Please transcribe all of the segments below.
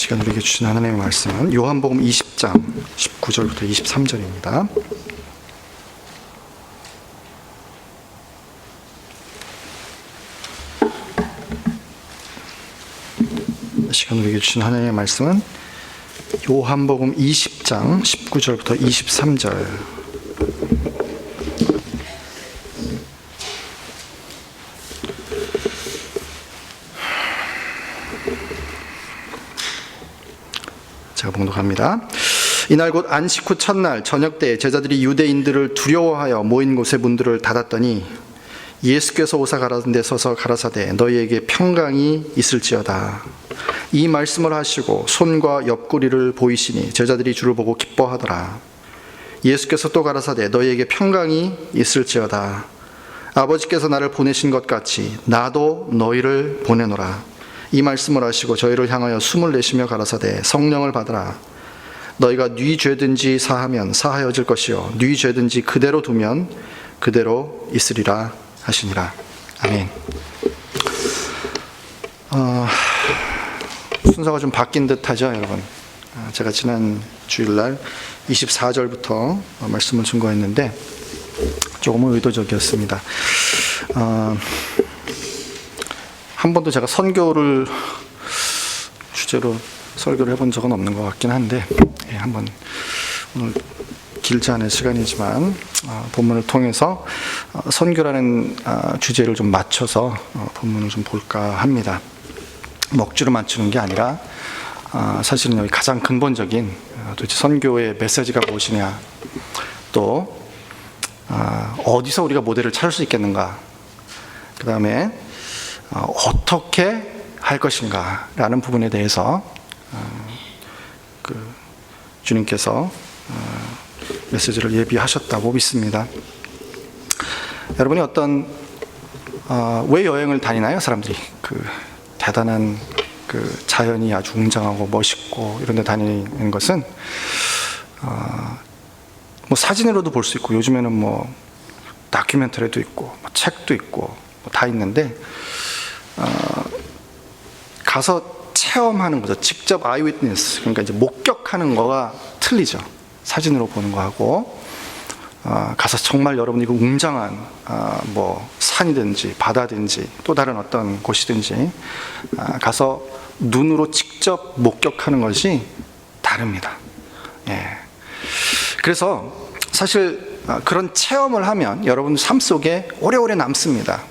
시간 우리에게 주신 하나님의 말씀은 요한복음 20장 19절부터 23절입니다. 시간 우리에게 주신 하나님의 말씀은 요한복음 20장 19절부터 23절. 제가 봉독합니다. 이날 곧 안식 후 첫날 저녁 때 제자들이 유대인들을 두려워하여 모인 곳의 문들을 닫았더니 예수께서 오사 가라데 서서 가라사대 너희에게 평강이 있을지어다. 이 말씀을 하시고 손과 옆구리를 보이시니 제자들이 주를 보고 기뻐하더라. 예수께서 또 가라사대 너희에게 평강이 있을지어다. 아버지께서 나를 보내신 것 같이 나도 너희를 보내노라. 이 말씀을 하시고 저희를 향하여 숨을 내쉬며 가라사대 성령을 받으라. 너희가 네 죄든지 사하면 사하여질 것이요 네 죄든지 그대로 두면 그대로 있으리라 하시니라. 아멘. 순서가 좀 바뀐 듯하죠, 여러분. 제가 지난 주일날 24절부터 말씀을 증거했는데 조금은 의도적이었습니다. 한 번도 제가 선교를 주제로 설교를 해본 적은 없는 것 같긴 한데 한번 오늘 길지 않은 시간이지만 본문을 통해서 선교라는 주제를 좀 맞춰서 본문을 좀 볼까 합니다. 먹주로 맞추는 게 아니라 사실은 여기 가장 근본적인 도대체 선교의 메시지가 무엇이냐, 또 어디서 우리가 모델을 찾을 수 있겠는가, 그 다음에 어떻게 할 것인가 라는 부분에 대해서 주님께서 메시지를 예비하셨다고 믿습니다. 여러분이 왜 여행을 다니나요? 사람들이 대단한 자연이 아주 웅장하고 멋있고 이런 데 다니는 것은 뭐 사진으로도 볼 수 있고 요즘에는 뭐 다큐멘터리도 있고 뭐 책도 있고 뭐 다 있는데 가서 체험하는 거죠. 직접 아이위트니스, 그러니까 이제 목격하는 거가 틀리죠. 사진으로 보는 거하고 가서 정말 여러분이 그 웅장한 뭐 산이든지 바다든지 또 다른 어떤 곳이든지 가서 눈으로 직접 목격하는 것이 다릅니다. 예. 그래서 사실 그런 체험을 하면 여러분 삶 속에 오래오래 남습니다.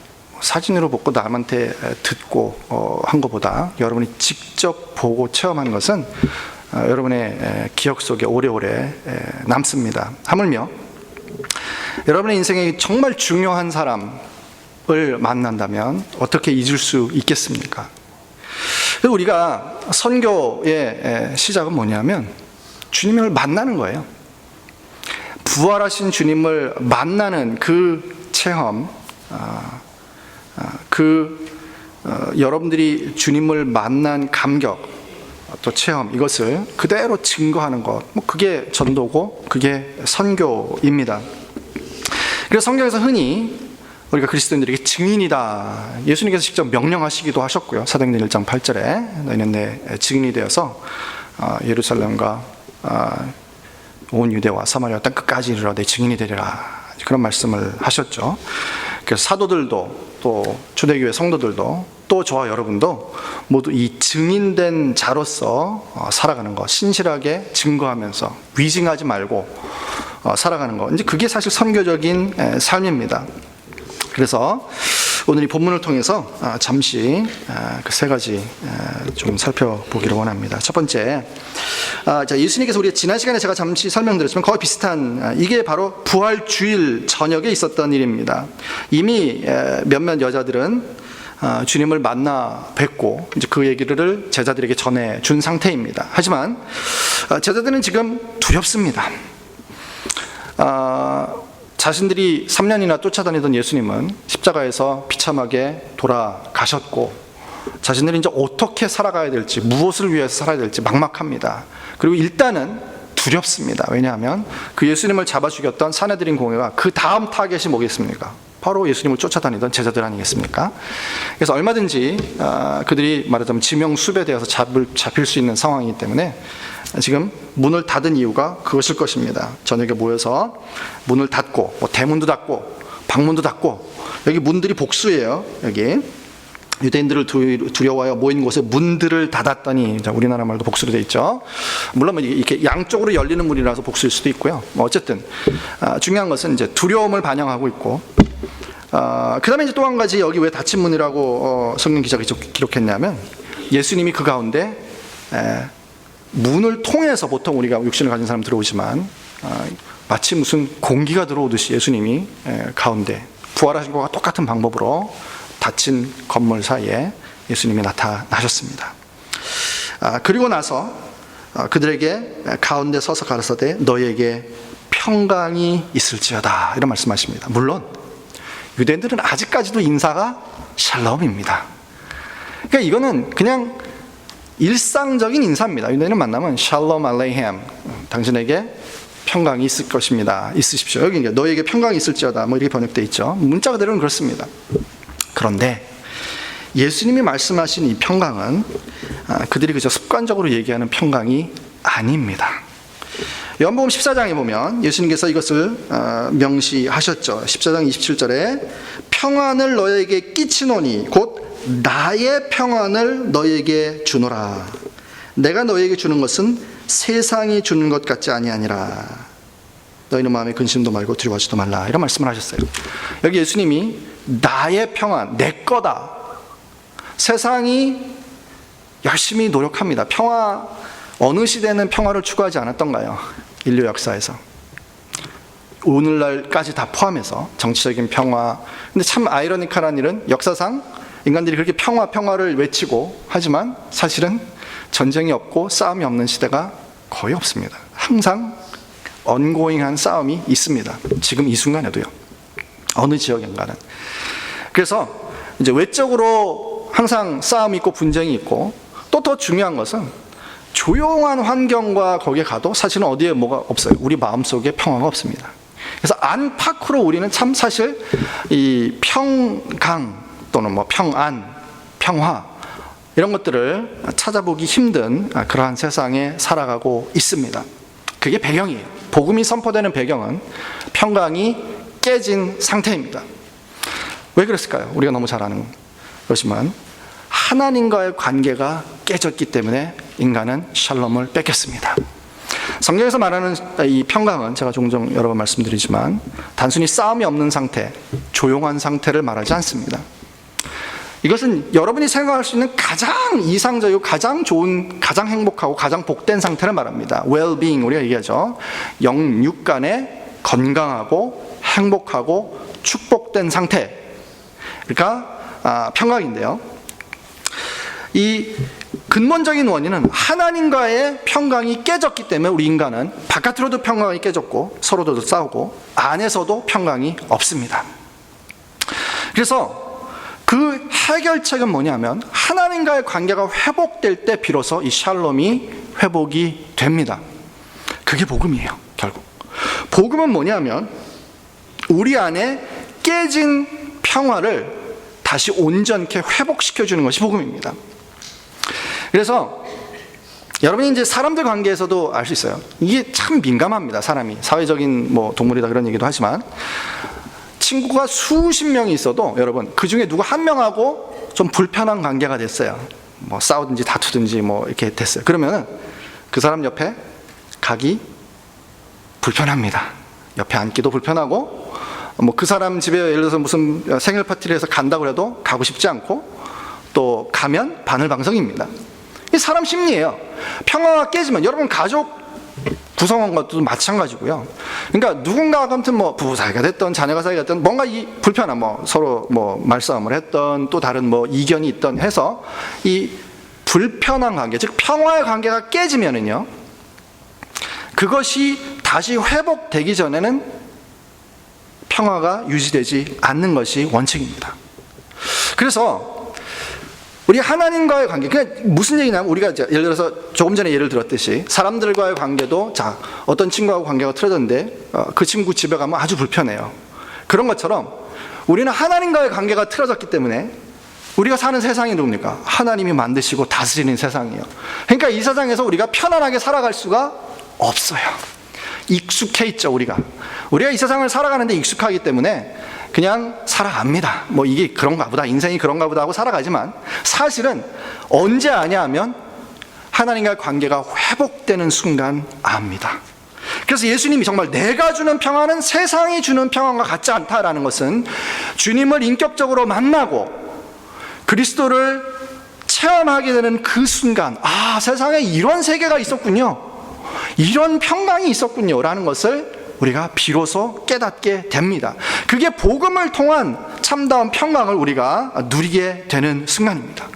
사진으로 보고 남한테 듣고 한 것보다 여러분이 직접 보고 체험하는 것은 여러분의 기억 속에 오래오래 남습니다. 하물며 여러분의 인생에 정말 중요한 사람을 만난다면 어떻게 잊을 수 있겠습니까? 우리가 선교의 시작은 뭐냐면 주님을 만나는 거예요. 부활하신 주님을 만나는 그 체험, 여러분들이 주님을 만난 감격, 또 체험, 이것을 그대로 증거하는 것, 그게 전도고 그게 선교입니다. 그래서 성경에서 흔히 우리가 그리스도인들에게 증인이다, 예수님께서 직접 명령하시기도 하셨고요. 사도행전 1장 8절에 너희는 내 증인이 되어서 예루살렘과 온 유대와 사마리아 땅 끝까지 이르러 내 증인이 되리라, 그런 말씀을 하셨죠. 그래서 사도들도 또 초대교회 성도들도 또 저와 여러분도 모두 이 증인된 자로서 살아가는 것, 신실하게 증거하면서 위증하지 말고 살아가는 것, 이제 그게 사실 선교적인 삶입니다. 그래서 오늘 이 본문을 통해서 잠시 그 세 가지 좀 살펴보기를 원합니다. 첫 번째, 예수님께서 우리 지난 시간에 제가 잠시 설명드렸지만 거의 비슷한, 이게 바로 부활주일 저녁에 있었던 일입니다. 이미 몇몇 여자들은 주님을 만나 뵙고 이제 그 얘기를 제자들에게 전해 준 상태입니다. 하지만 제자들은 지금 두렵습니다. 자신들이 3년이나 쫓아다니던 예수님은 십자가에서 비참하게 돌아가셨고 자신들이 이제 어떻게 살아가야 될지, 무엇을 위해서 살아야 될지 막막합니다. 그리고 일단은 두렵습니다. 왜냐하면 그 예수님을 잡아 죽였던 사내들인 공회가 그 다음 타겟이 뭐겠습니까? 바로 예수님을 쫓아다니던 제자들 아니겠습니까? 그래서 얼마든지 그들이 말하자면 지명수배에 대해서 잡힐 수 있는 상황이기 때문에 지금 문을 닫은 이유가 그것일 것입니다. 저녁에 모여서 문을 닫고 대문도 닫고 방문도 닫고, 여기 문들이 복수예요. 여기 유대인들을 두려워하여 모인 곳에 문들을 닫았더니, 우리나라 말도 복수로 되어 있죠. 물론 이렇게 양쪽으로 열리는 문이라서 복수일 수도 있고요. 어쨌든 중요한 것은 이제 두려움을 반영하고 있고, 그 다음에 이제 또 한 가지, 여기 왜 닫힌 문이라고 성경 기자가 기록했냐면, 예수님이 그 가운데 문을 통해서, 보통 우리가 육신을 가진 사람 들어오지만 마치 무슨 공기가 들어오듯이 예수님이 가운데 부활하신 것과 똑같은 방법으로 닫힌 건물 사이에 예수님이 나타나셨습니다. 그리고 나서 그들에게 가운데 서서 가라사대 너희에게 평강이 있을지어다, 이런 말씀하십니다. 물론 유대인들은 아직까지도 인사가 샬롬입니다. 그러니까 이거는 그냥 일상적인 인사입니다. 유대인을 만나면 샬롬 알레이햄, 당신에게 평강이 있을 것입니다, 있으십시오. 여기 너희에게 평강이 있을지어다 이렇게 번역되어 있죠. 문자 그대로는 그렇습니다. 그런데 예수님이 말씀하신 이 평강은 그들이 그저 습관적으로 얘기하는 평강이 아닙니다. 요한복음 14장에 보면 예수님께서 이것을 명시하셨죠. 14장 27절에 평안을 너희에게 끼치노니 곧 나의 평안을 너희에게 주노라. 내가 너희에게 주는 것은 세상이 주는 것 같지 아니하니라. 너희는 마음에 근심도 말고 두려워하지도 말라, 이런 말씀을 하셨어요. 여기 예수님이 나의 평안, 내 거다. 세상이 열심히 노력합니다. 평화, 어느 시대는 평화를 추구하지 않았던가요? 인류 역사에서 오늘날까지 다 포함해서 정치적인 평화. 근데 참 아이러니컬한 일은 역사상 인간들이 그렇게 평화를 외치고 하지만 사실은 전쟁이 없고 싸움이 없는 시대가 거의 없습니다. 항상 언고잉한 싸움이 있습니다. 지금 이 순간에도요. 어느 지역인가는. 그래서 이제 외적으로 항상 싸움이 있고 분쟁이 있고, 또 더 중요한 것은 조용한 환경과 거기에 가도 사실은 어디에 뭐가 없어요. 우리 마음속에 평화가 없습니다. 그래서 안팎으로 우리는 참 사실 이 평강 또는 평안, 평화 이런 것들을 찾아보기 힘든 그러한 세상에 살아가고 있습니다. 그게 배경이에요. 복음이 선포되는 배경은 평강이 깨진 상태입니다. 왜 그랬을까요? 우리가 너무 잘 아는 것이지만 하나님과의 관계가 깨졌기 때문에 인간은 샬롬을 뺏겼습니다. 성경에서 말하는 이 평강은 제가 종종 여러 번 말씀드리지만 단순히 싸움이 없는 상태, 조용한 상태를 말하지 않습니다. 이것은 여러분이 생각할 수 있는 가장 이상적이고 가장 좋은, 가장 행복하고 가장 복된 상태를 말합니다. well-being, 우리가 얘기하죠. 영육 간에 건강하고 행복하고 축복된 상태, 그러니까 평강인데요. 이 근본적인 원인은 하나님과의 평강이 깨졌기 때문에 우리 인간은 바깥으로도 평강이 깨졌고 서로도 싸우고 안에서도 평강이 없습니다. 그래서 그 해결책은 뭐냐면 하나님과의 관계가 회복될 때 비로소 이 샬롬이 회복이 됩니다. 그게 복음이에요. 결국 복음은 뭐냐면 우리 안에 깨진 평화를 다시 온전케 회복시켜주는 것이 복음입니다. 그래서 여러분이 이제 사람들 관계에서도 알 수 있어요. 이게 참 민감합니다. 사람이 사회적인 동물이다 그런 얘기도 하지만 친구가 수십 명이 있어도 여러분 그 중에 누구 한 명하고 좀 불편한 관계가 됐어요. 싸우든지 다투든지 이렇게 됐어요. 그러면은 그 사람 옆에 가기 불편합니다. 옆에 앉기도 불편하고 그 사람 집에 예를 들어서 무슨 생일 파티를 해서 간다고 해도 가고 싶지 않고 또 가면 바늘방석입니다. 이 사람 심리예요. 평화가 깨지면 여러분 가족 구성원과도 마찬가지고요. 그러니까 누군가가 아무튼 부부 사이가 됐던 자녀가 사이가 됐던 뭔가 이 불편함, 서로 말싸움을 했던 또 다른 이견이 있던 해서 이 불편한 관계, 즉 평화의 관계가 깨지면은요, 그것이 다시 회복되기 전에는 평화가 유지되지 않는 것이 원칙입니다. 그래서 우리 하나님과의 관계, 그게 무슨 얘기냐면 우리가 예를 들어서 조금 전에 예를 들었듯이 사람들과의 관계도 어떤 친구하고 관계가 틀어졌는데 그 친구 집에 가면 아주 불편해요. 그런 것처럼 우리는 하나님과의 관계가 틀어졌기 때문에 우리가 사는 세상이 누굽니까? 하나님이 만드시고 다스리는 세상이에요. 그러니까 이 세상에서 우리가 편안하게 살아갈 수가 없어요. 익숙해 있죠. 우리가 이 세상을 살아가는데 익숙하기 때문에 그냥 살아갑니다. 뭐 이게 그런가 보다, 인생이 그런가 보다 하고 살아가지만, 사실은 언제 아냐 하면 하나님과의 관계가 회복되는 순간 압니다. 그래서 예수님이 정말 내가 주는 평안은 세상이 주는 평안과 같지 않다라는 것은, 주님을 인격적으로 만나고 그리스도를 체험하게 되는 그 순간, 아, 세상에 이런 세계가 있었군요, 이런 평강이 있었군요 라는 것을 우리가 비로소 깨닫게 됩니다. 그게 복음을 통한 참다운 평강을 우리가 누리게 되는 순간입니다.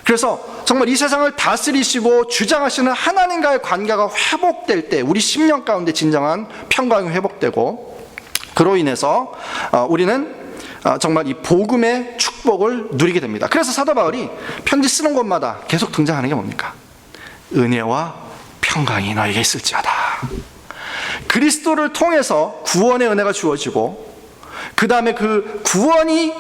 그래서 정말 이 세상을 다스리시고 주장하시는 하나님과의 관계가 회복될 때 우리 심령 가운데 진정한 평강이 회복되고, 그로 인해서 우리는 정말 이 복음의 축복을 누리게 됩니다. 그래서 사도 바울이 편지 쓰는 곳마다 계속 등장하는 게 뭡니까? 은혜와 평강이 너에게 있을지어다. 그리스도를 통해서 구원의 은혜가 주어지고, 그 다음에 그 구원이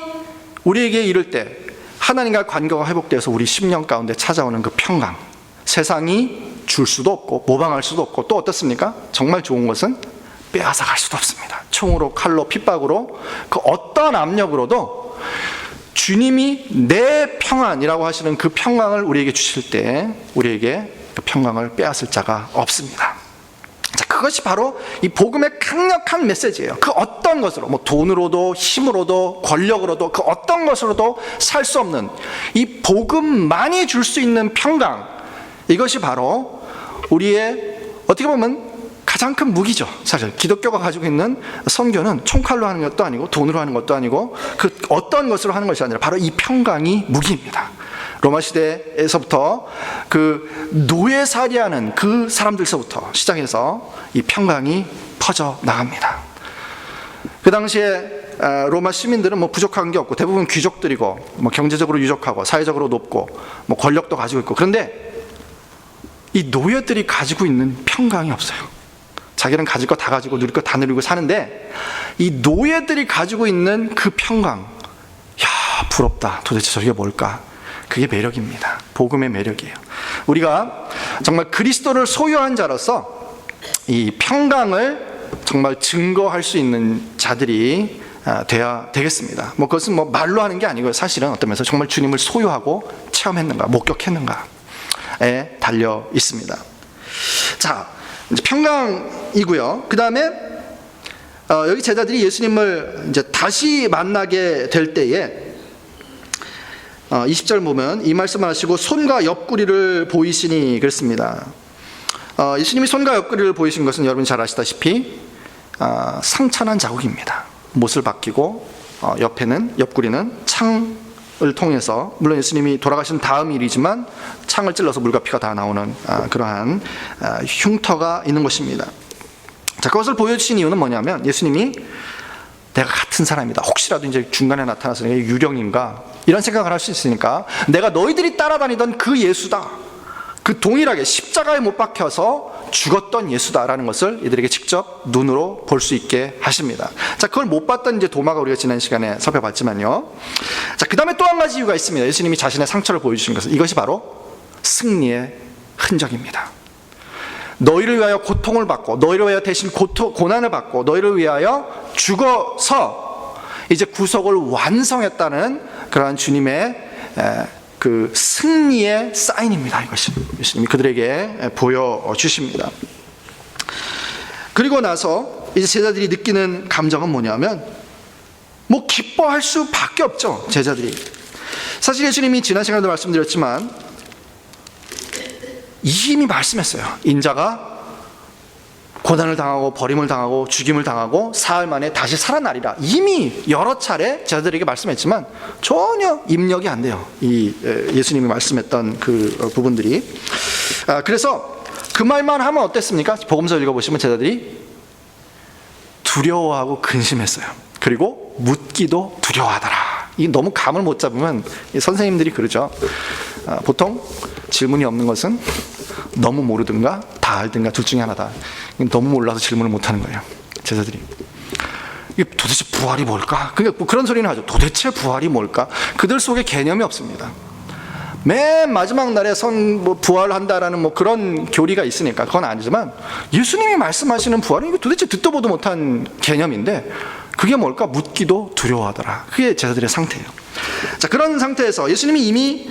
우리에게 이를 때 하나님과 관계가 회복되어서 우리 심령 가운데 찾아오는 그 평강, 세상이 줄 수도 없고 모방할 수도 없고, 또 어떻습니까? 정말 좋은 것은 빼앗아 갈 수도 없습니다. 총으로, 칼로, 핍박으로, 그 어떤 압력으로도 주님이 내 평안이라고 하시는 그 평강을 우리에게 주실 때 우리에게 그 평강을 빼앗을 자가 없습니다. 자, 그것이 바로 이 복음의 강력한 메시지예요. 그 어떤 것으로, 뭐 돈으로도 힘으로도 권력으로도 그 어떤 것으로도 살 수 없는 이 복음만이 줄 수 있는 평강, 이것이 바로 우리의 어떻게 보면 가장 큰 무기죠. 사실 기독교가 가지고 있는 선교는 총칼로 하는 것도 아니고 돈으로 하는 것도 아니고 그 어떤 것으로 하는 것이 아니라 바로 이 평강이 무기입니다. 로마 시대에서부터 그 노예살이하는 그 사람들서부터 시작해서 이 평강이 퍼져 나갑니다. 그 당시에 로마 시민들은 뭐 부족한 게 없고 대부분 귀족들이고 뭐 경제적으로 유족하고 사회적으로 높고 뭐 권력도 가지고 있고, 그런데 이 노예들이 가지고 있는 평강이 없어요. 자기는 가질 거 다 가지고 누릴 거 다 누리고 사는데, 이 노예들이 가지고 있는 그 평강, 야, 부럽다. 도대체 저게 뭘까? 그게 매력입니다. 복음의 매력이에요. 우리가 정말 그리스도를 소유한 자로서 이 평강을 정말 증거할 수 있는 자들이 돼야 되겠습니다. 뭐 그것은 뭐 말로 하는 게 아니고요. 사실은 어떤 면에서 정말 주님을 소유하고 체험했는가, 목격했는가에 달려 있습니다. 자, 이제 평강이고요. 그 다음에 여기 제자들이 예수님을 이제 다시 만나게 될 때에 20절 보면 이 말씀을 하시고 손과 옆구리를 보이시니 그랬습니다. 예수님이 손과 옆구리를 보이신 것은 여러분이 잘 아시다시피 상처난 자국입니다. 못을 박히고 옆구리는 창을 통해서, 물론 예수님이 돌아가신 다음 일이지만 창을 찔러서 물과 피가 다 나오는 그러한 흉터가 있는 것입니다. 자, 그것을 보여주신 이유는 뭐냐면, 예수님이 내가 같은 사람이다, 혹시라도 이제 중간에 나타나서 내가 유령인가 이런 생각을 할 수 있으니까, 내가 너희들이 따라다니던 그 예수다, 그 동일하게 십자가에 못 박혀서 죽었던 예수다라는 것을 이들에게 직접 눈으로 볼 수 있게 하십니다. 자, 그걸 못 봤던 이제 도마가 우리가 지난 시간에 살펴봤지만요. 자, 그 다음에 또 한 가지 이유가 있습니다. 예수님이 자신의 상처를 보여주신 것은, 이것이 바로 승리의 흔적입니다. 너희를 위하여 고통을 받고, 너희를 위하여 대신 고난을 받고, 너희를 위하여 죽어서 이제 구속을 완성했다는 그러한 주님의 그 승리의 사인입니다. 이것이 예수님이 그들에게 보여주십니다. 그리고 나서 이제 제자들이 느끼는 감정은 뭐냐면, 뭐 기뻐할 수밖에 없죠. 제자들이 사실 예수님이 지난 시간에도 말씀드렸지만 이미 말씀했어요. 인자가 고난을 당하고 버림을 당하고 죽임을 당하고 사흘 만에 다시 살아나리라. 이미 여러 차례 제자들에게 말씀했지만 전혀 입력이 안 돼요. 이 예수님이 말씀했던 그 부분들이. 그래서 그 말만 하면 어땠습니까? 복음서 읽어보시면 제자들이 두려워하고 근심했어요. 그리고 묻기도 두려워하더라. 이 너무 감을 못 잡으면 선생님들이 그러죠. 보통 질문이 없는 것은 너무 모르든가 다 알든가 둘 중에 하나다. 너무 몰라서 질문을 못하는 거예요, 제자들이. 이게 도대체 부활이 뭘까? 그러니까 뭐 그런 소리는 하죠. 도대체 부활이 뭘까? 그들 속에 개념이 없습니다. 맨 마지막 날에 뭐 부활한다라는 뭐 그런 교리가 있으니까 그건 아니지만, 예수님이 말씀하시는 부활은 이거 도대체 듣도 보도 못한 개념인데 그게 뭘까? 묻기도 두려워하더라. 그게 제자들의 상태예요. 자, 그런 상태에서 예수님이 이미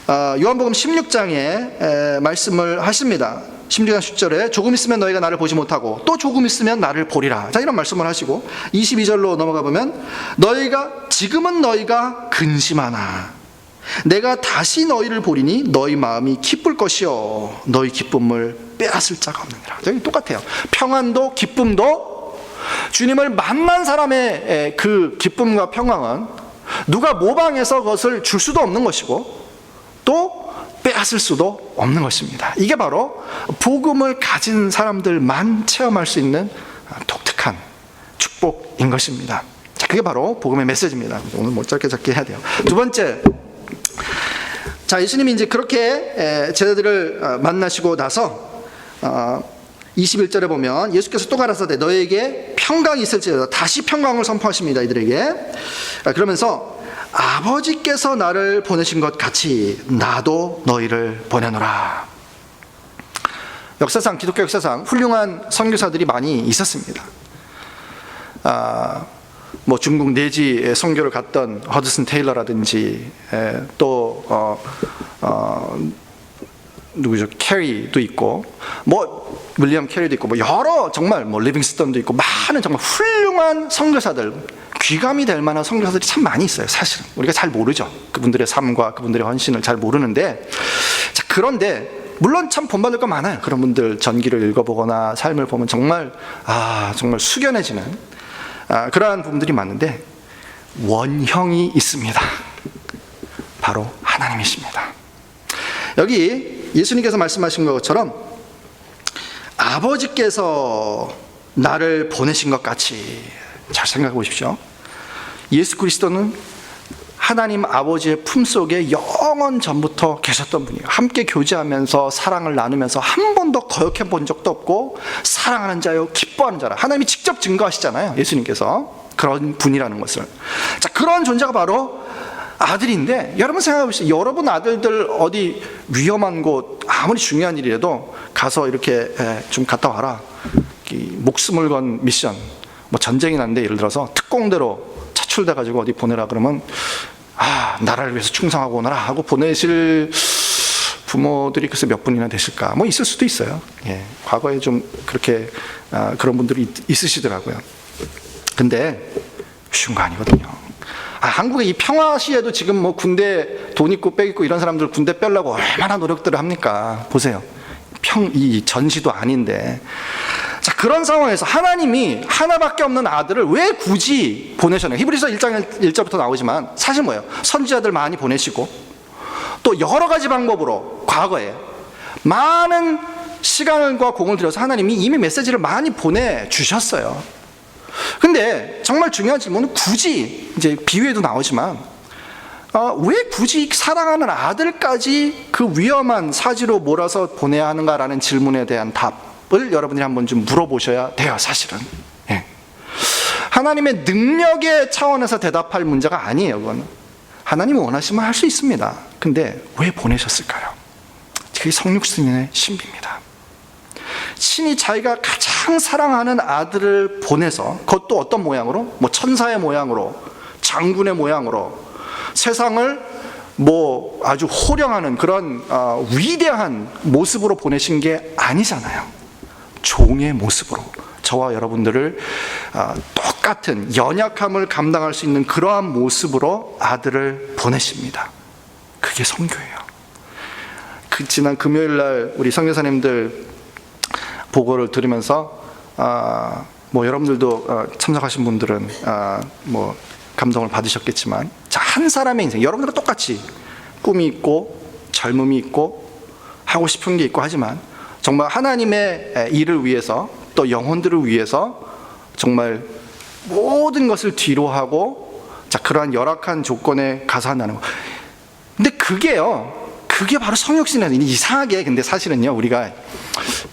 요한복음 16장에 말씀을 하십니다. 16장 10절에 조금 있으면 너희가 나를 보지 못하고 또 조금 있으면 나를 보리라. 자, 이런 말씀을 하시고 22절로 넘어가 보면 지금은 너희가 근심하나 내가 다시 너희를 보리니 너희 마음이 기쁠 것이요 너희 기쁨을 빼앗을 자가 없느니라. 여기 똑같아요. 평안도 기쁨도 주님을 만난 사람의 그 기쁨과 평안은 누가 모방해서 그것을 줄 수도 없는 것이고 또 빼앗을 수도 없는 것입니다. 이게 바로 복음을 가진 사람들만 체험할 수 있는 독특한 축복인 것입니다. 자, 그게 바로 복음의 메시지입니다. 오늘 뭐 짧게 해야 돼요. 두 번째, 자, 예수님이 이제 그렇게 제자들을 만나시고 나서 21절에 보면 예수께서 또 가라사대 너희에게 평강이 있을지어다. 다시 평강을 선포하십니다, 이들에게. 그러면서 아버지께서 나를 보내신 것 같이 나도 너희를 보내노라. 역사상, 기독교 역사상 훌륭한 선교사들이 많이 있었습니다. 뭐 중국 내지 선교를 갔던 허드슨 테일러라든지 또 누구죠? 캐리도 있고, 뭐 윌리엄 캐리도 있고, 뭐 여러 정말 뭐 리빙스턴도 있고, 많은 정말 훌륭한 선교사들, 귀감이 될 만한 선교사들이 참 많이 있어요. 사실은 우리가 잘 모르죠. 그분들의 삶과 그분들의 헌신을 잘 모르는데, 자, 그런데 물론 참 본받을 거 많아요. 그런 분들 전기를 읽어보거나 삶을 보면 정말 정말 숙연해지는 그러한 부분들이 많은데, 원형이 있습니다. 바로 하나님이십니다. 여기 예수님께서 말씀하신 것처럼 아버지께서 나를 보내신 것 같이, 잘 생각해 보십시오. 예수 그리스도는 하나님 아버지의 품속에 영원 전부터 계셨던 분이에요. 함께 교제하면서 사랑을 나누면서 한 번도 거역해 본 적도 없고, 사랑하는 자요 기뻐하는 자라 하나님이 직접 증거하시잖아요, 예수님께서. 그런 분이라는 것을. 자, 그런 존재가 바로 아들인데, 여러분 생각해 보시죠. 여러분 아들들 어디 위험한 곳, 아무리 중요한 일이라도 가서 이렇게 좀 갔다 와라, 목숨을 건 미션, 뭐 전쟁이 났는데 예를 들어서 특공대로 차출돼 가지고 어디 보내라 그러면 나라를 위해서 충성하고 오너라 하고 보내실 부모들이 글쎄 몇 분이나 되실까? 뭐 있을 수도 있어요. 예, 과거에 좀 그렇게 그런 분들이 있으시더라고요. 근데 쉬운 거 아니거든요. 한국의 이 평화시에도 지금 뭐 군대 돈 있고 빽 있고 이런 사람들 군대 빼려고 얼마나 노력들을 합니까? 보세요. 이 전시도 아닌데. 자, 그런 상황에서 하나님이 하나밖에 없는 아들을 왜 굳이 보내셨나요? 히브리서 1장 1절부터 나오지만 사실 뭐예요? 선지자들 많이 보내시고 또 여러 가지 방법으로 과거에 많은 시간과 공을 들여서 하나님이 이미 메시지를 많이 보내주셨어요. 근데 정말 중요한 질문은, 굳이, 이제 비유에도 나오지만 왜 굳이 사랑하는 아들까지 그 위험한 사지로 몰아서 보내야 하는가라는 질문에 대한 답을 여러분이 한번 좀 물어보셔야 돼요, 사실은. 예. 하나님의 능력의 차원에서 대답할 문제가 아니에요, 그건. 하나님이 원하시면 할 수 있습니다. 근데 왜 보내셨을까요? 그게 성육신의 신비입니다. 신이 자기가 가장 사랑하는 아들을 보내서, 그것도 어떤 모양으로? 뭐 천사의 모양으로, 장군의 모양으로, 세상을 뭐 아주 호령하는 그런 위대한 모습으로 보내신 게 아니잖아요. 종의 모습으로 저와 여러분들을 똑같은 연약함을 감당할 수 있는 그러한 모습으로 아들을 보내십니다. 그게 선교예요. 지난 금요일날 우리 선교사님들 보고를 들으면서 뭐 여러분들도 참석하신 분들은 뭐 감동을 받으셨겠지만, 자, 한 사람의 인생, 여러분들과 똑같이 꿈이 있고 젊음이 있고 하고 싶은 게 있고 하지만, 정말 하나님의 일을 위해서 또 영혼들을 위해서 정말 모든 것을 뒤로 하고, 자, 그러한 열악한 조건에 가서 한다는 거. 근데 그게 바로 성육신이에요. 이상하게, 근데 사실은요, 우리가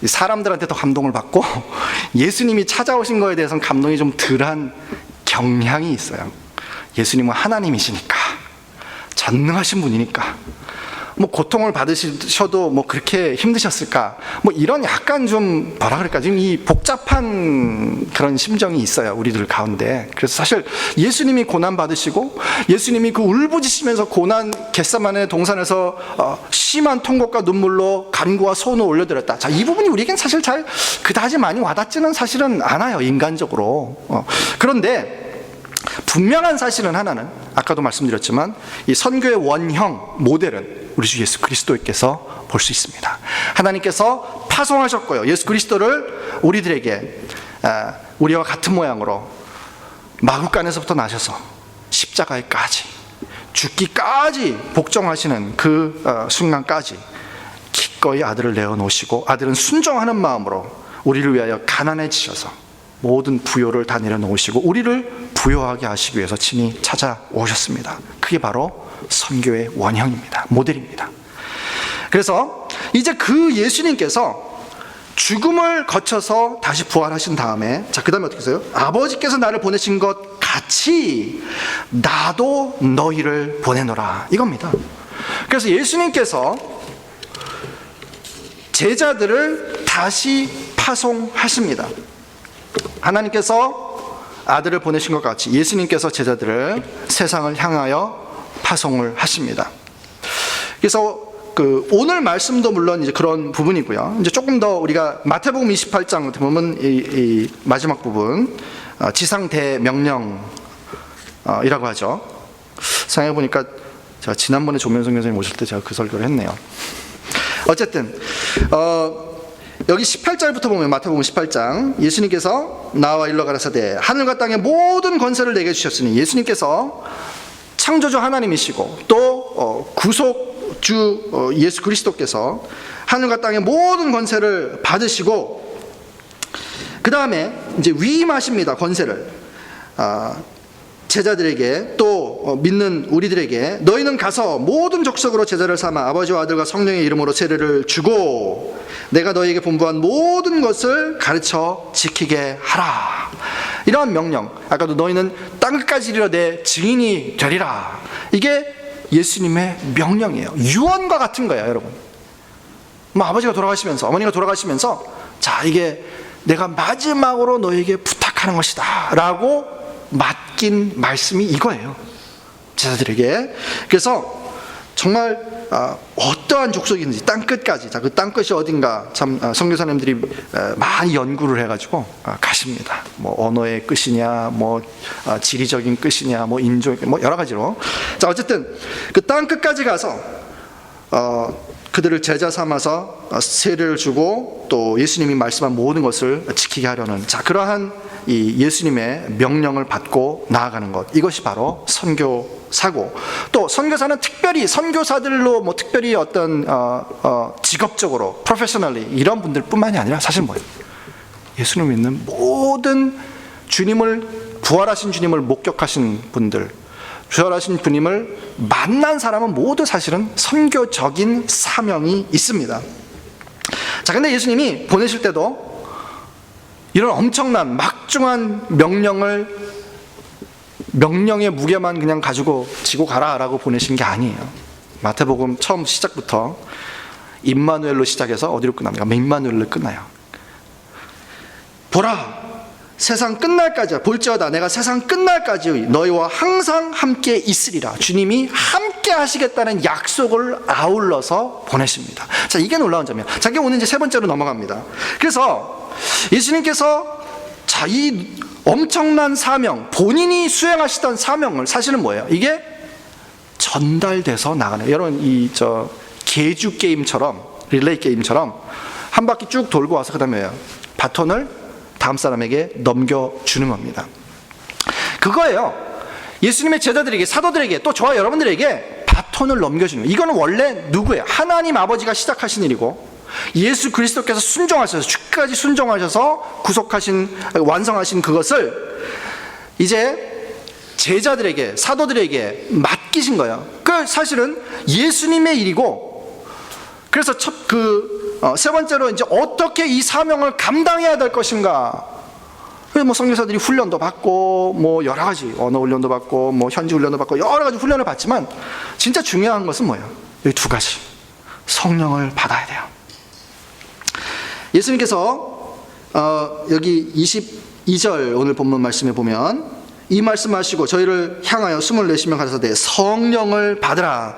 사람들한테 더 감동을 받고 예수님이 찾아오신 거에 대해서는 감동이 좀 덜한 경향이 있어요. 예수님은 하나님이시니까, 전능하신 분이니까, 뭐 고통을 받으셔도 뭐 그렇게 힘드셨을까, 뭐 이런 약간 좀 뭐라 그럴까, 지금 이 복잡한 그런 심정이 있어요, 우리들 가운데. 그래서 사실 예수님이 고난 받으시고, 예수님이 그 울부짖으면서 고난 겟세마네 동산에서 심한 통곡과 눈물로 간구와 소원을 올려드렸다. 자, 이 부분이 우리에겐 사실 잘 그다지 많이 와닿지는 사실은 않아요, 인간적으로. 그런데 분명한 사실은 하나는, 아까도 말씀드렸지만 이 선교의 원형, 모델은 우리 주 예수 그리스도께서 볼 수 있습니다. 하나님께서 파송하셨고요, 예수 그리스도를 우리들에게 우리와 같은 모양으로 마구간에서부터 나셔서 십자가에까지 죽기까지 복종하시는 그 순간까지 기꺼이 아들을 내어놓으시고, 아들은 순종하는 마음으로 우리를 위하여 가난해지셔서 모든 부요를 다 내려놓으시고 우리를 부요하게 하시기 위해서 친히 찾아오셨습니다. 그게 바로 선교의 원형입니다. 모델입니다. 그래서 이제 그 예수님께서 죽음을 거쳐서 다시 부활하신 다음에, 자, 그 다음에 어떻게 했어요? 아버지께서 나를 보내신 것 같이 나도 너희를 보내노라, 이겁니다. 그래서 예수님께서 제자들을 다시 파송하십니다. 하나님께서 아들을 보내신 것 같이 예수님께서 제자들을 세상을 향하여 파송을 하십니다. 그래서 오늘 말씀도 물론 이제 그런 부분이고요. 이제 조금 더 우리가 마태복음 28장 보면 이 마지막 부분, 지상 대명령이라고 하죠. 생각해 보니까 제가 지난번에 조면성 교수님 오실 때 제가 그 설교를 했네요. 어쨌든 여기 18절부터 보면, 마태복음 18장, 예수님께서 나와 일러 가라사대 하늘과 땅의 모든 권세를 내게 주셨으니, 예수님께서 창조주 하나님이시고 또 구속주 예수 그리스도께서 하늘과 땅의 모든 권세를 받으시고, 그 다음에 이제 위임하십니다. 권세를 제자들에게, 또 믿는 우리들에게, 너희는 가서 모든 족속으로 제자를 삼아 아버지와 아들과 성령의 이름으로 세례를 주고 내가 너희에게 분부한 모든 것을 가르쳐 지키게 하라. 이러한 명령, 아까도 너희는 땅끝까지 이르러 내 증인이 되리라, 이게 예수님의 명령이에요. 유언과 같은 거예요, 여러분. 뭐 아버지가 돌아가시면서, 어머니가 돌아가시면서, 자, 이게 내가 마지막으로 너희에게 부탁하는 것이다 라고 맡긴 말씀이 이거예요, 제자들에게. 그래서 정말 어떠한 족속이든지 땅끝까지, 자, 그 땅끝이 어딘가 참 선교사님들이 많이 연구를 해가지고 가십니다. 뭐 언어의 끝이냐, 뭐 지리적인 끝이냐, 뭐 인종, 뭐 여러 가지로. 자, 어쨌든 그 땅끝까지 가서 그들을 제자 삼아서 세례를 주고 또 예수님이 말씀한 모든 것을 지키게 하려는, 자, 그러한 이 예수님의 명령을 받고 나아가는 것, 이것이 바로 선교사고, 또 선교사는 특별히 선교사들로 뭐 특별히 어떤 직업적으로 프로페셔널리 이런 분들 뿐만이 아니라 사실 뭐예요? 예수님을 믿는 모든 주님을, 부활하신 주님을 목격하신 분들, 부활하신 주님을 만난 사람은 모두 사실은 선교적인 사명이 있습니다. 자, 근데 예수님이 보내실 때도 이런 엄청난 막중한 명령의 무게만 그냥 가지고 지고 가라라고 보내신 게 아니에요. 마태복음 처음 시작부터 임마누엘로 시작해서 어디로 끝납니까? 임마누엘로 끝나요. 보라, 세상 끝날까지, 볼지어다 내가 세상 끝날까지 너희와 항상 함께 있으리라. 주님이 함께 하시겠다는 약속을 아울러서 보내십니다. 자, 이게 놀라운 점이에요. 자, 이게 오늘 이제 세 번째로 넘어갑니다. 그래서 예수님께서, 자, 이 엄청난 사명, 본인이 수행하시던 사명을, 사실은 뭐예요? 이게 전달돼서 나가는, 여러분 개주 게임처럼, 릴레이 게임처럼 한 바퀴 쭉 돌고 와서 그 다음에 바톤을 다음 사람에게 넘겨주는 겁니다. 그거예요. 예수님의 제자들에게, 사도들에게, 또 저와 여러분들에게 바톤을 넘겨주는 거예요. 이거는 원래 누구예요? 하나님 아버지가 시작하신 일이고, 예수 그리스도께서 순종하셔서, 죽기까지 순종하셔서 완성하신 그것을 이제 제자들에게, 사도들에게 맡기신 거예요. 그 사실은 예수님의 일이고, 그래서 세 번째로 이제 어떻게 이 사명을 감당해야 될 것인가, 그래서 뭐 선교사들이 훈련도 받고 뭐 여러 가지 언어 훈련도 받고 뭐 현지 훈련도 받고 여러 가지 훈련을 받지만 진짜 중요한 것은 뭐예요? 여기 두 가지. 성령을 받아야 돼요. 예수님께서 여기 22절 오늘 본문 말씀에 보면 이 말씀하시고 저희를 향하여 숨을 내쉬며 가라사대 성령을 받으라.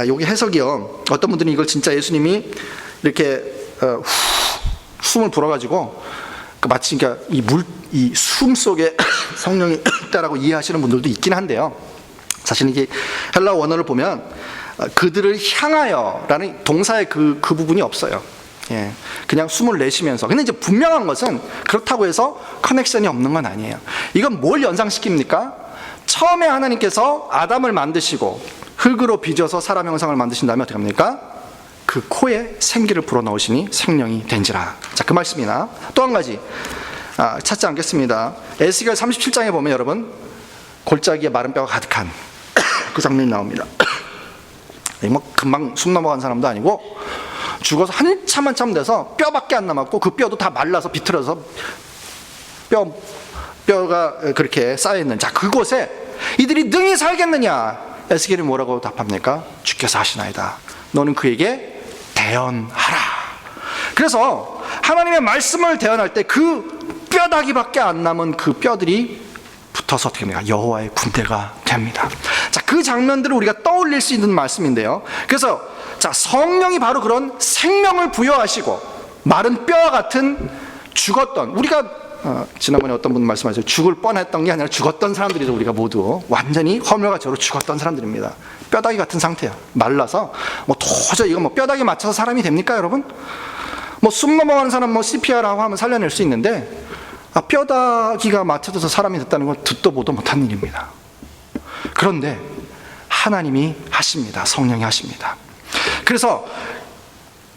여기 해석이요. 어떤 분들은 이걸 진짜 예수님이 이렇게 숨을 불어가지고 마치 그러니까 이 숨 속에 성령이 있다라고 이해하시는 분들도 있긴 한데요. 사실 이게 헬라 원어를 보면 그들을 향하여라는 동사의 그 부분이 없어요. 예, 그냥 숨을 내쉬면서. 근데 이제 분명한 것은 그렇다고 해서 커넥션이 없는 건 아니에요. 이건 뭘 연상시킵니까? 처음에 하나님께서 아담을 만드시고 흙으로 빚어서 사람 형상을 만드신 다음에 어떻게 합니까? 그 코에 생기를 불어넣으시니 생명이 된지라. 자, 그 말씀이나 또 한 가지 찾지 않겠습니다. 에스겔 37장에 보면 여러분 골짜기에 마른 뼈가 가득한 그 장면이 나옵니다. 뭐 금방 숨 넘어간 사람도 아니고 죽어서 한참 돼서 뼈밖에 안 남았고 그 뼈도 다 말라서 비틀어서 뼈가 그렇게 쌓여있는, 자, 그곳에 이들이 능히 살겠느냐? 에스겔이 뭐라고 답합니까? 주께서 하시나이다. 너는 그에게 대언하라. 그래서 하나님의 말씀을 대언할 때 그 뼈다귀밖에 안 남은 그 뼈들이 붙어서 어떻게 됩니까? 여호와의 군대가 됩니다. 자, 그 장면들을 우리가 떠올릴 수 있는 말씀인데요. 그래서 자, 성령이 바로 그런 생명을 부여하시고 마른 뼈와 같은 죽었던, 우리가 지난번에 어떤 분 말씀하셨죠. 죽을 뻔했던 게 아니라 죽었던 사람들이죠. 우리가 모두 완전히 허물과죄로 죽었던 사람들입니다. 뼈다귀 같은 상태야. 말라서 뭐 도저히 이거 뭐 뼈다귀 맞춰서 사람이 됩니까, 여러분? 뭐 숨 넘어가는 사람 뭐 CPR하고 하면 살려낼 수 있는데 뼈다귀가 맞춰져서 사람이 됐다는 건 듣도 보도 못한 일입니다. 그런데 하나님이 하십니다. 성령이 하십니다. 그래서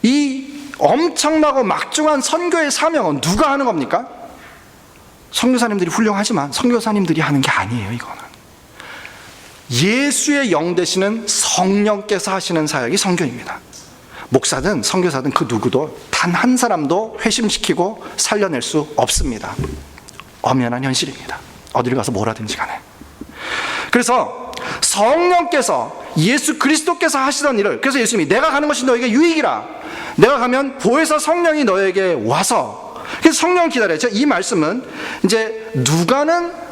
이 엄청나고 막중한 선교의 사명은 누가 하는 겁니까? 선교사님들이 훌륭하지만 선교사님들이 하는 게 아니에요. 이거는 예수의 영 되시는 성령께서 하시는 사역이 선교입니다. 목사든 선교사든 그 누구도 단 한 사람도 회심시키고 살려낼 수 없습니다. 엄연한 현실입니다. 어딜 가서 뭐라든지 간에. 그래서 성령께서, 예수 그리스도께서 하시던 일을, 그래서 예수님이 내가 가는 것이 너에게 유익이라, 내가 가면 보혜사 성령이 너에게 와서, 그래서 성령을 기다려요. 이 말씀은 이제 누가는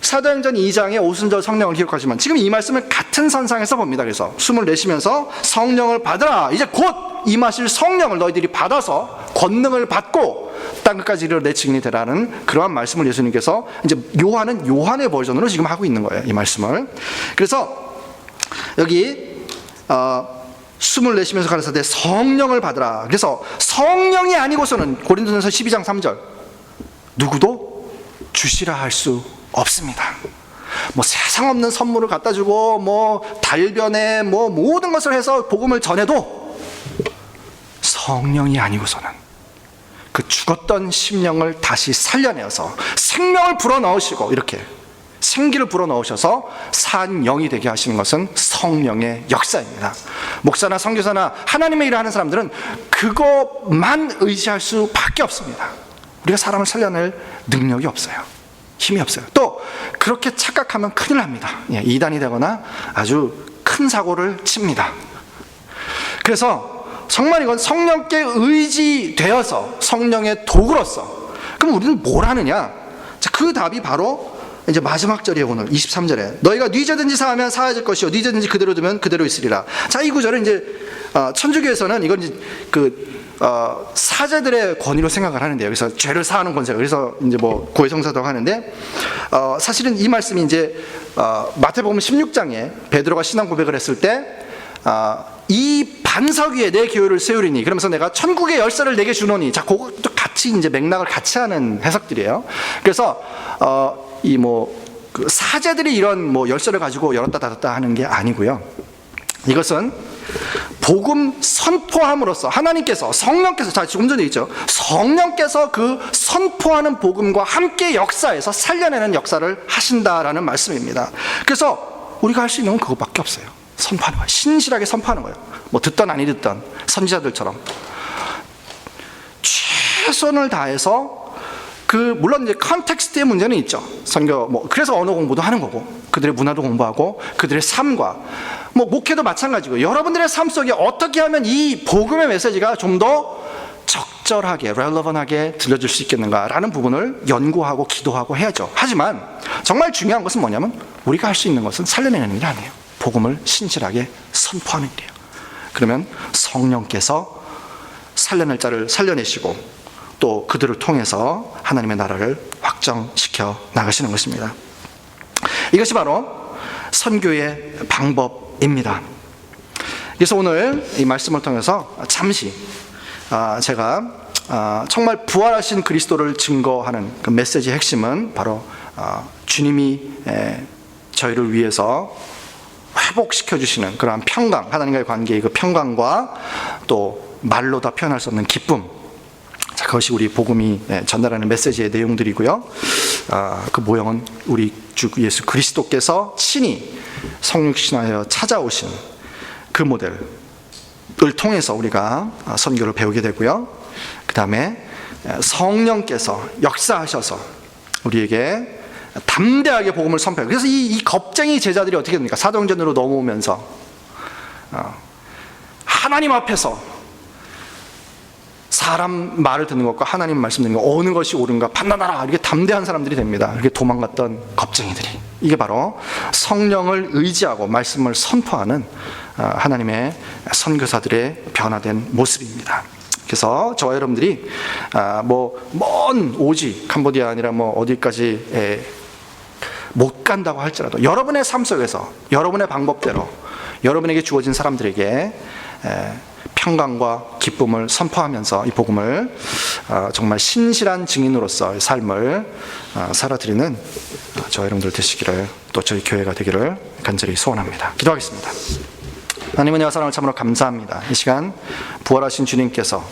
사도행전 2장에 오순절 성령을 기록하지만 지금 이 말씀을 같은 선상에서 봅니다. 그래서 숨을 내쉬면서 성령을 받으라, 이제 곧 임하실 성령을 너희들이 받아서 권능을 받고 땅끝까지 이르러 내 증인이 되라는 그러한 말씀을 예수님께서 이제 요한은 요한의 버전으로 지금 하고 있는 거예요. 이 말씀을. 그래서 여기 숨을 내쉬면서 가라사대 성령을 받으라. 그래서 성령이 아니고서는 고린도전서 12장 3절 누구도 주시라 할 수 없습니다. 뭐 세상 없는 선물을 갖다 주고 뭐 달변에 뭐 모든 것을 해서 복음을 전해도 성령이 아니고서는 그 죽었던 심령을 다시 살려내어서 생명을 불어넣으시고 이렇게 생기를 불어넣으셔서 산 영이 되게 하시는 것은 성령의 역사입니다. 목사나 선교사나 하나님의 일을 하는 사람들은 그것만 의지할 수밖에 없습니다. 우리가 사람을 살려낼 능력이 없어요. 힘이 없어요. 또 그렇게 착각하면 큰일 납니다. 이단이 되거나 아주 큰 사고를 칩니다. 그래서 정말 이건 성령께 의지되어서 성령의 도구로서, 그럼 우리는 뭘 하느냐? 자, 그 답이 바로 이제 마지막 절이에요. 오늘 23절에 너희가 네 죄든지 사하면 사해질 것이요 네 죄든지 그대로 두면 그대로 있으리라. 자, 이 구절은 이제 천주교에서는 이건 이제 사제들의 권위로 생각을 하는데요. 그래서 죄를 사하는 권세가, 그래서 이제 뭐 고해성사도 하는데 사실은 이 말씀이 이제 마태복음 16장에 베드로가 신앙 고백을 했을 때 이 반석 위에 내 교회를 세우리니, 그러면서 내가 천국의 열쇠를 내게 주노니, 자, 그것도 같이 이제 맥락을 같이 하는 해석들이에요. 그래서 그 사제들이 이런 뭐 열쇠를 가지고 열었다 닫았다 하는 게 아니고요. 이것은 복음 선포함으로써 하나님께서, 성령께서, 자, 조금 전에 있죠. 성령께서 그 선포하는 복음과 함께 역사에서 살려내는 역사를 하신다라는 말씀입니다. 그래서 우리가 할 수 있는 건 그것밖에 없어요. 선포하는 거예요. 신실하게 선포하는 거예요. 뭐 듣던 아니 듣던 선지자들처럼 최선을 다해서 물론 이제 컨텍스트의 문제는 있죠. 선교 그래서 언어 공부도 하는 거고, 그들의 문화도 공부하고, 그들의 삶과 목회도 마찬가지고, 여러분들의 삶 속에 어떻게 하면 이 복음의 메시지가 좀 더 적절하게, relevant하게 들려줄 수 있겠는가라는 부분을 연구하고 기도하고 해야죠. 하지만 정말 중요한 것은 뭐냐면, 우리가 할 수 있는 것은 살려내는 일이 아니에요. 복음을 신실하게 선포하는 일이에요. 그러면 성령께서 살려낼 자를 살려내시고, 또 그들을 통해서 하나님의 나라를 확정시켜 나가시는 것입니다. 이것이 바로 선교의 방법입니다. 그래서 오늘 이 말씀을 통해서 잠시 제가 정말 부활하신 그리스도를 증거하는 그 메시지의 핵심은 바로 주님이 저희를 위해서 회복시켜 주시는 그러한 평강, 하나님과의 관계의 그 평강과 또 말로 다 표현할 수 없는 기쁨, 그것이 우리 복음이 전달하는 메시지의 내용들이고요. 그 모형은 우리 주 예수 그리스도께서 친히 성육신하여 찾아오신 그 모델을 통해서 우리가 선교를 배우게 되고요. 그 다음에 성령께서 역사하셔서 우리에게 담대하게 복음을 선포해요. 그래서 이 겁쟁이 제자들이 어떻게 됩니까? 사도행전으로 넘어오면서 하나님 앞에서 사람 말을 듣는 것과 하나님 말씀 듣는 것, 어느 것이 옳은가 판단하라, 이렇게 담대한 사람들이 됩니다. 이렇게 도망갔던 겁쟁이들이, 이게 바로 성령을 의지하고 말씀을 선포하는 하나님의 선교사들의 변화된 모습입니다. 그래서 저와 여러분들이 먼 오지 캄보디아 아니라 어디까지 못 간다고 할지라도 여러분의 삶 속에서 여러분의 방법대로 여러분에게 주어진 사람들에게 평강과 기쁨을 선포하면서 이 복음을 정말 신실한 증인으로서 삶을 살아드리는 저와 여러분들 되시기를, 또 저희 교회가 되기를 간절히 소원합니다. 기도하겠습니다. 하나님 은혜와 사랑을 참으로 감사합니다. 이 시간 부활하신 주님께서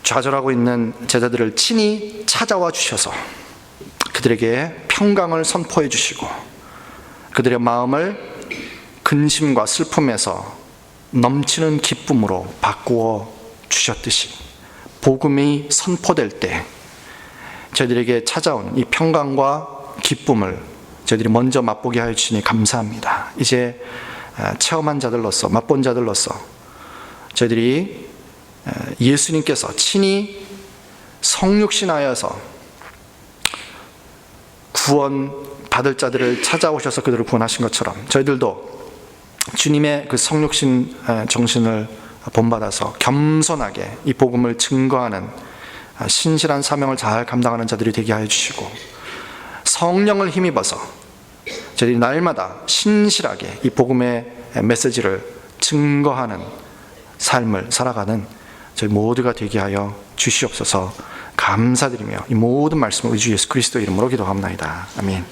좌절하고 있는 제자들을 친히 찾아와 주셔서 그들에게 평강을 선포해 주시고, 그들의 마음을 근심과 슬픔에서 넘치는 기쁨으로 바꾸어 주셨듯이, 복음이 선포될 때 저희들에게 찾아온 이 평강과 기쁨을 저희들이 먼저 맛보게 하여 주시니 감사합니다. 이제 체험한 자들로서, 맛본 자들로서 저희들이 예수님께서 친히 성육신하여서 구원 받을 자들을 찾아오셔서 그들을 구원하신 것처럼, 저희들도 주님의 그 성육신 정신을 본받아서 겸손하게 이 복음을 증거하는 신실한 사명을 잘 감당하는 자들이 되게 하여 주시고, 성령을 힘입어서 저희들이 날마다 신실하게 이 복음의 메시지를 증거하는 삶을 살아가는 저희 모두가 되게 하여 주시옵소서. 감사드리며 이 모든 말씀을 우리 주 예수 그리스도 이름으로 기도합나이다. 아멘.